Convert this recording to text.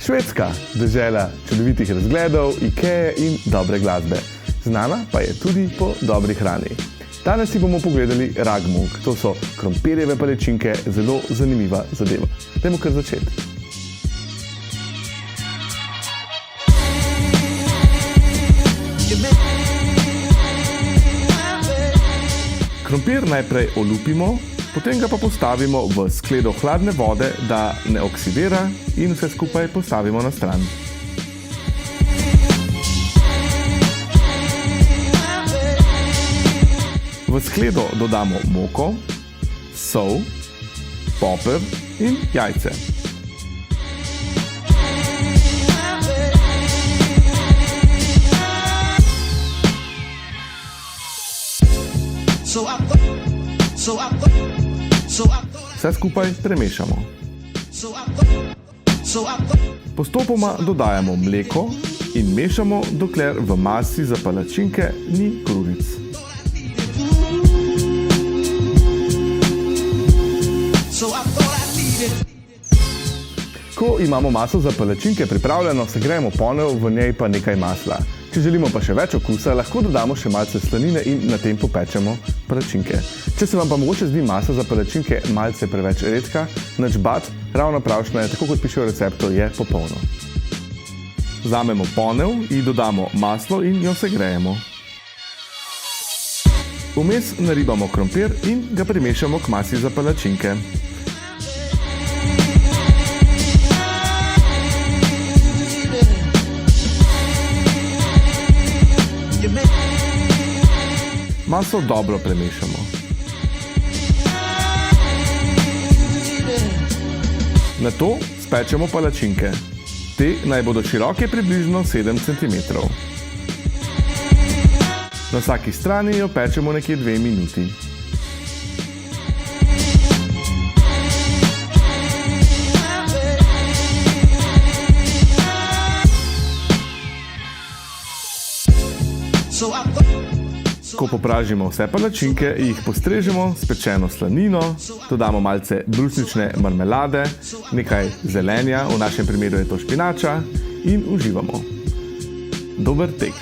Švedska, dežela čudovitih razgledov, Ikee in dobre glasbe. Znana pa je tudi po dobri hrani. Danes si bomo pogledali ragmunk. To so krompirjeve palačinke, zelo zanimiva zadeva. Dajmo kar začeti. Krompir najprej olupimo, potem ga pa postavimo v skledo hladne vode, da ne oksidira, in vse skupaj postavimo na stran. V skledo dodamo moko, sol, poper in jajce. Vse skupaj premešamo. Postopoma dodajamo mleko in mešamo, dokler v masi za palačinke ni grudic. Ko imamo maso za palačinke pripravljeno, segrejemo ponev, v njej pa nekaj masla. Če želimo pa še več okusa, lahko dodamo še malce slanine in na tem popečemo palačinke. Če se vam pa mogoče zdi masa za palačinke malce preveč redka, nič bad, ravno pravšna je, tako kot piše v receptu, je popolno. Vzamemo ponev in dodamo maslo in jo segrejemo. Vmes naribamo krompir in ga primešamo k masi za palačinke. Maso dobro premešamo. Nato spečemo palačinke. Te naj bodo široke približno 7 cm. Na vsaki strani jo pečemo nekje 2 minuti. Ko popražimo vse palačinke, jih postrežemo s pečeno slanino, dodamo malce brusnične marmelade, nekaj zelenja, v našem primeru je to špinača, in uživamo. Dober tek!